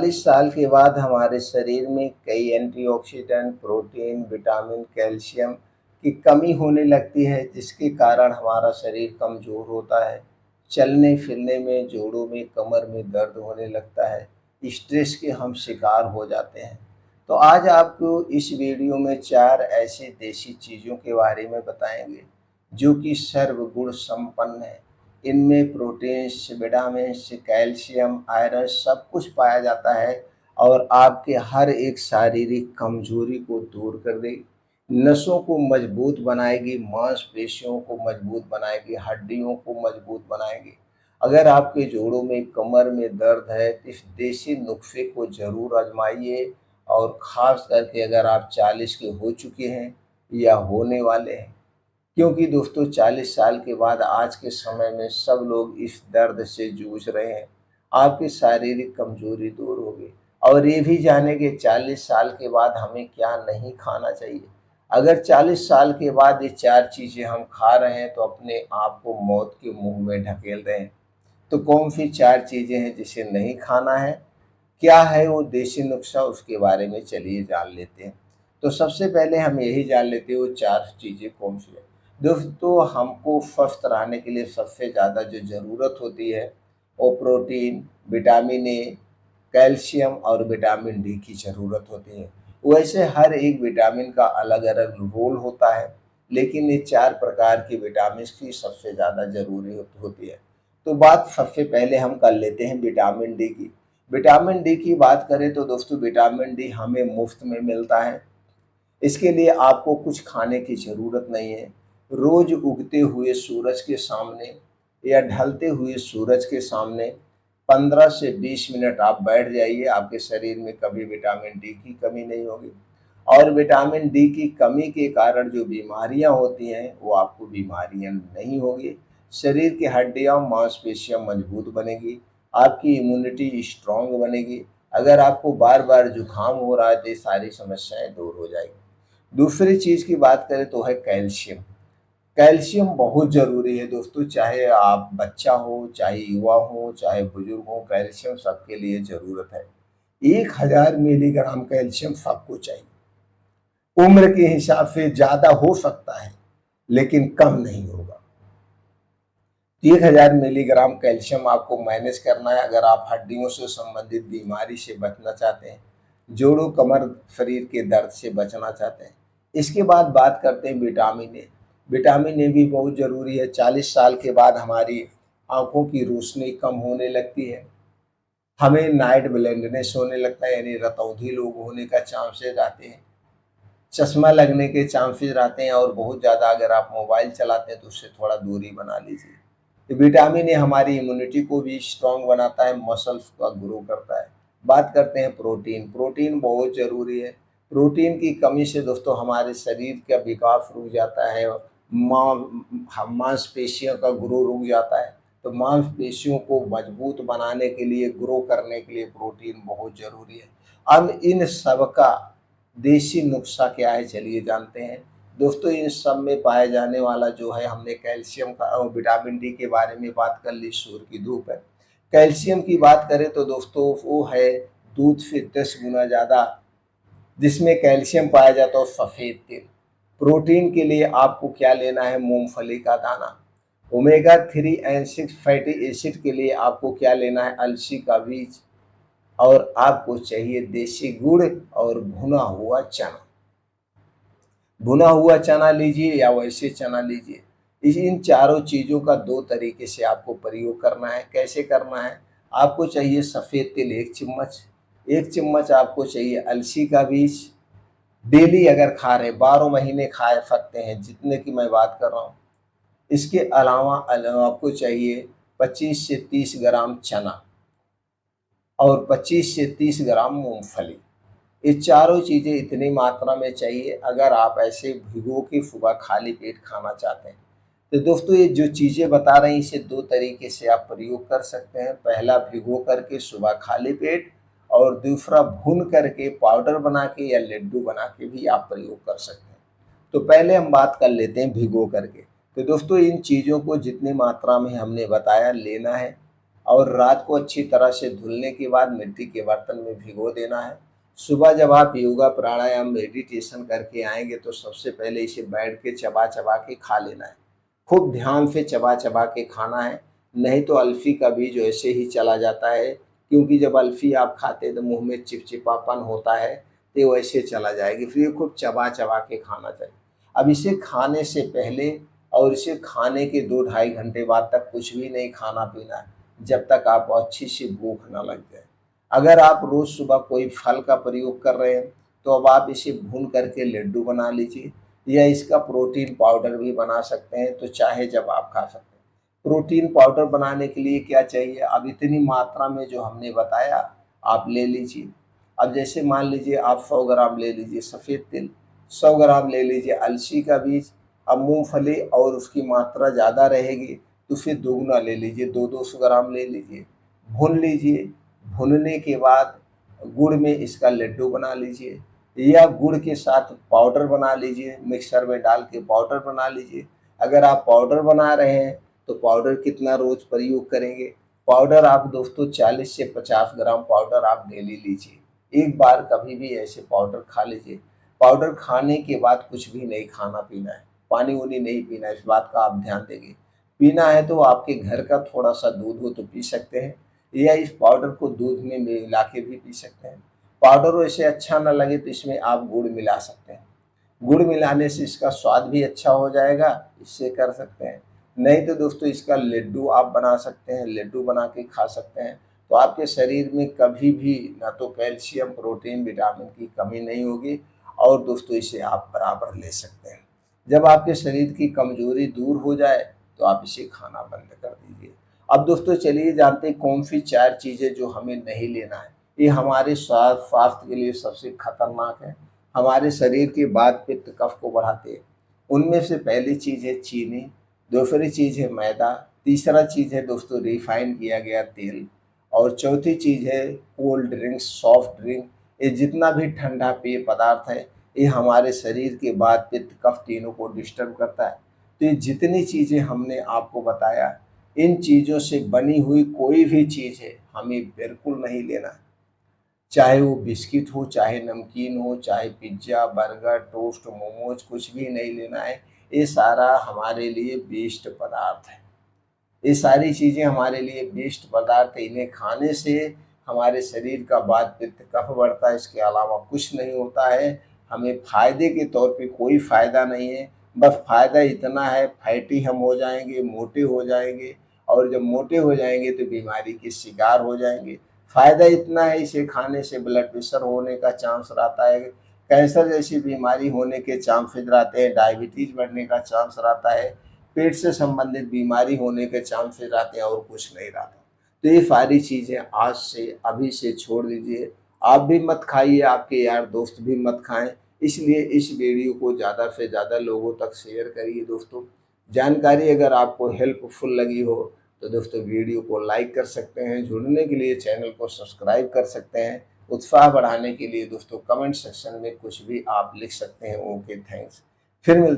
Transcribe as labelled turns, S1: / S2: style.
S1: 40 साल के बाद हमारे शरीर में कई एंटीऑक्सीडेंट, प्रोटीन, विटामिन, कैल्शियम की कमी होने लगती है, जिसके कारण हमारा शरीर कमज़ोर होता है। चलने-फिरने में, जोड़ों में, कमर में दर्द होने लगता है। स्ट्रेस के हम शिकार हो जाते हैं। तो आज आपको इस वीडियो में 4 ऐसी देसी चीज़ों के बारे में बताएँगे, जो कि सर्वगुण संपन्न है। इनमें प्रोटीन्स, विटामिन्स, कैल्शियम, आयरन सब कुछ पाया जाता है और आपके हर एक शारीरिक कमजोरी को दूर कर देगी। नसों को मजबूत बनाएगी, मांसपेशियों को मजबूत बनाएगी, हड्डियों को मजबूत बनाएगी। अगर आपके जोड़ों में, कमर में दर्द है तो इस देसी नुस्खे को ज़रूर आजमाइए। और ख़ास करके अगर आप 40 के हो चुके हैं या होने वाले हैं, क्योंकि दोस्तों 40 साल के बाद आज के समय में सब लोग इस दर्द से जूझ रहे हैं। आपकी शारीरिक कमजोरी दूर होगी और ये भी जानेंगे 40 साल के बाद हमें क्या नहीं खाना चाहिए। अगर 40 साल के बाद ये 4 चीज़ें हम खा रहे हैं तो अपने आप को मौत के मुंह में ढकेल रहे हैं। तो कौन सी 4 चीज़ें हैं जिसे नहीं खाना है? क्या है वो देसी नुस्खा, उसके बारे में चलिए जान लेते हैं। तो सबसे पहले हम यही जान लेते हैं वो 4 चीज़ें कौन सी है। दोस्तों हमको स्वस्थ रहने के लिए सबसे ज़्यादा जो ज़रूरत होती है वो प्रोटीन, विटामिन ए, कैल्शियम और विटामिन डी की ज़रूरत होती है। वैसे हर एक विटामिन का अलग-अलग रोल होता है, लेकिन ये 4 प्रकार की विटामिन्स की सबसे ज़्यादा ज़रूरी होती है। तो बात सबसे पहले हम कर लेते हैं विटामिन डी की। विटामिन डी की बात करें तो दोस्तों विटामिन डी हमें मुफ्त में मिलता है। इसके लिए आपको कुछ खाने की ज़रूरत नहीं है। रोज़ उगते हुए सूरज के सामने या ढलते हुए सूरज के सामने 15 से 20 मिनट आप बैठ जाइए, आपके शरीर में कभी विटामिन डी की कमी नहीं होगी। और विटामिन डी की कमी के कारण जो बीमारियां होती हैं वो आपको बीमारियां नहीं होगी। शरीर की हड्डियां, मांसपेशियां मजबूत बनेगी, आपकी इम्यूनिटी स्ट्रांग बनेगी। अगर आपको बार बार जुकाम हो रहा है तो ये सारी समस्याएं दूर हो जाएगी। दूसरी चीज़ की बात करें तो है कैल्शियम। कैल्शियम बहुत ज़रूरी है दोस्तों, चाहे आप बच्चा हो, चाहे युवा हो, चाहे बुजुर्ग हो, कैल्शियम सबके लिए ज़रूरत है। 1000 मिलीग्राम कैल्शियम सबको चाहिए। उम्र के हिसाब से ज़्यादा हो सकता है, लेकिन कम नहीं होगा। 1000 मिलीग्राम कैल्शियम आपको मैनेज करना है अगर आप हड्डियों से संबंधित बीमारी से बचना चाहते हैं, जोड़ों, कमर, शरीर के दर्द से बचना चाहते हैं। इसके बाद बात करते हैं विटामिन ए। विटामिन ए भी बहुत ज़रूरी है। 40 साल के बाद हमारी आँखों की रोशनी कम होने लगती है, हमें नाइट ब्लाइंडनेस होने लगता है, यानी रतौंधी लोग होने का चांसेस आते हैं, चश्मा लगने के चांसेस रहते हैं और बहुत ज़्यादा अगर आप मोबाइल चलाते हैं तो उससे थोड़ा दूरी बना लीजिए। तो विटामिन ए हमारी इम्यूनिटी को भी स्ट्रांग बनाता है, मसल्स का ग्रो करता है। बात करते हैं प्रोटीन। प्रोटीन बहुत ज़रूरी है। प्रोटीन की कमी से दोस्तों हमारे शरीर का विकास रुक जाता है, मांसपेशियों का ग्रो रुक जाता है। तो मांसपेशियों को मजबूत बनाने के लिए, ग्रो करने के लिए प्रोटीन बहुत ज़रूरी है। अब इन सब का देसी नुस्खा क्या है चलिए जानते हैं। दोस्तों इन सब में पाया जाने वाला जो है, हमने कैल्शियम का और विटामिन डी के बारे में बात कर ली, सूर्य की धूप है। कैल्शियम की बात करें तो दोस्तों वो है दूध से 10 गुना ज़्यादा, जिसमें कैल्शियम पाया जाता है, और सफ़ेद तिल। प्रोटीन के लिए आपको क्या लेना है, मूंगफली का दाना। ओमेगा 3 एंड 6 फैटी एसिड के लिए आपको क्या लेना है, अलसी का बीज। और आपको चाहिए देसी गुड़ और भुना हुआ चना। भुना हुआ चना लीजिए या वैसे चना लीजिए। इन चारों चीज़ों का 2 तरीके से आपको प्रयोग करना है। कैसे करना है? आपको चाहिए सफ़ेद तिल 1 चम्मच, 1 चम्मच आपको चाहिए अलसी का बीज। डेली अगर खा रहे, 12 महीने खा सकते हैं, जितने की मैं बात कर रहा हूँ। इसके अलावा आपको चाहिए 25 से 30 ग्राम चना और 25 से 30 ग्राम मूंगफली। ये चारों चीज़ें इतनी मात्रा में चाहिए अगर आप ऐसे भिगो के सुबह खाली पेट खाना चाहते हैं। तो दोस्तों ये जो चीज़ें बता रहे हैं इसे 2 तरीके से आप प्रयोग कर सकते हैं। पहला भिगो करके सुबह खाली पेट, और दूसरा भून करके पाउडर बना के या लड्डू बना के भी आप प्रयोग कर सकते हैं। तो पहले हम बात कर लेते हैं भिगो करके। तो दोस्तों इन चीज़ों को जितनी मात्रा में हमने बताया लेना है, और रात को अच्छी तरह से धुलने के बाद मिट्टी के बर्तन में भिगो देना है। सुबह जब आप योगा प्राणायाम मेडिटेशन करके आएंगे तो सबसे पहले इसे बैठ के चबा चबा के खा लेना है। खूब ध्यान से चबा चबा के खाना है, नहीं तो अल्फी का बीज ऐसे ही चला जाता है, क्योंकि जब अल्फी आप खाते हैं तो मुंह में चिपचिपापन होता है, तो वैसे चला जाएगी। फिर खूब चबा चबा के खाना चाहिए। अब इसे खाने से पहले और इसे खाने के 2 ढाई घंटे बाद तक कुछ भी नहीं खाना पीना है, जब तक आपको अच्छी सी भूख ना लग जाए। अगर आप रोज़ सुबह कोई फल का प्रयोग कर रहे हैं तो अब आप इसे भून करके लड्डू बना लीजिए, या इसका प्रोटीन पाउडर भी बना सकते हैं, तो चाहे जब आप खा सकते हैं। प्रोटीन पाउडर बनाने के लिए क्या चाहिए, अब इतनी मात्रा में जो हमने बताया आप ले लीजिए। अब जैसे मान लीजिए आप 100 ग्राम ले लीजिए सफ़ेद तिल, 100 ग्राम ले लीजिए अलसी का बीज। अब मूंगफली और उसकी मात्रा ज़्यादा रहेगी तो फिर दोगुना ले लीजिए, 2-200 ग्राम ले लीजिए। भून लीजिए, भूनने के बाद गुड़ में इसका लड्डू बना लीजिए, या गुड़ के साथ पाउडर बना लीजिए, मिक्सर में डाल के पाउडर बना लीजिए। अगर आप पाउडर बना रहे हैं तो पाउडर कितना रोज़ प्रयोग करेंगे, पाउडर आप दोस्तों 40 से 50 ग्राम पाउडर आप डेली लीजिए। एक बार कभी भी ऐसे पाउडर खा लीजिए। पाउडर खाने के बाद कुछ भी नहीं खाना पीना है, पानी वानी नहीं पीना है, इस बात का आप ध्यान देंगे। पीना है तो आपके घर का थोड़ा सा दूध हो तो पी सकते हैं, या इस पाउडर को दूध में मिला के भी पी सकते हैं। पाउडर वैसे अच्छा ना लगे तो इसमें आप गुड़ मिला सकते हैं। गुड़ मिलाने से इसका स्वाद भी अच्छा हो जाएगा, इससे कर सकते हैं। नहीं तो दोस्तों इसका लड्डू आप बना सकते हैं, लड्डू बना के खा सकते हैं। तो आपके शरीर में कभी भी ना तो कैल्शियम, प्रोटीन, विटामिन की कमी नहीं होगी, और दोस्तों इसे आप बराबर ले सकते हैं। जब आपके शरीर की कमजोरी दूर हो जाए तो आप इसे खाना बंद कर दीजिए। अब दोस्तों चलिए जानते हैं कौन सी 4 चीज़ें जो हमें नहीं लेना है, ये हमारे स्वास्थ्य के लिए सबसे खतरनाक है, हमारे शरीर के वात पित्त कफ को बढ़ाते हैं। उनमें से पहली चीज़ है चीनी, दूसरी चीज़ है मैदा, तीसरा चीज़ है दोस्तों रिफाइन किया गया तेल, और चौथी चीज़ है कोल्ड ड्रिंक्स, सॉफ्ट ड्रिंक। ये जितना भी ठंडा पेय पदार्थ है ये हमारे शरीर के वात पित्त कफ तीनों को डिस्टर्ब करता है। तो ये जितनी चीज़ें हमने आपको बताया, इन चीज़ों से बनी हुई कोई भी चीज़ है हमें बिल्कुल नहीं लेना है। चाहे वो बिस्किट हो, चाहे नमकीन हो, चाहे पिज्ज़ा, बर्गर, टोस्ट, मोमोज, कुछ भी नहीं लेना है। ये सारा हमारे लिए वेस्ट पदार्थ है। ये सारी चीज़ें हमारे लिए वेस्ट पदार्थ है। इन्हें खाने से हमारे शरीर का वात पित्त कफ बढ़ता है, इसके अलावा कुछ नहीं होता है। हमें फ़ायदे के तौर पे कोई फ़ायदा नहीं है। बस फ़ायदा इतना है, फैटी हम हो जाएँगे, मोटे हो जाएँगे, और जब मोटे हो जाएँगे तो बीमारी के शिकार हो जाएँगे। फ़ायदा इतना है, इसे खाने से ब्लड प्रेशर होने का चांस रहता है, कैंसर जैसी बीमारी होने के चांसेज़ रहते हैं, डायबिटीज़ बढ़ने का चांस रहता है, पेट से संबंधित बीमारी होने के चांसेस रहते हैं, और कुछ नहीं रहता। तो ये सारी चीज़ें आज से अभी से छोड़ दीजिए। आप भी मत खाइए, आपके यार दोस्त भी मत खाएँ। इसलिए इस वीडियो को ज़्यादा से ज़्यादा लोगों तक शेयर करिए दोस्तों। जानकारी अगर आपको हेल्पफुल लगी हो तो दोस्तों वीडियो को लाइक कर सकते हैं, जुड़ने के लिए चैनल को सब्सक्राइब कर सकते हैं। उत्साह बढ़ाने के लिए दोस्तों कमेंट सेक्शन में कुछ भी आप लिख सकते हैं। Okay, thanks. फिर मिलते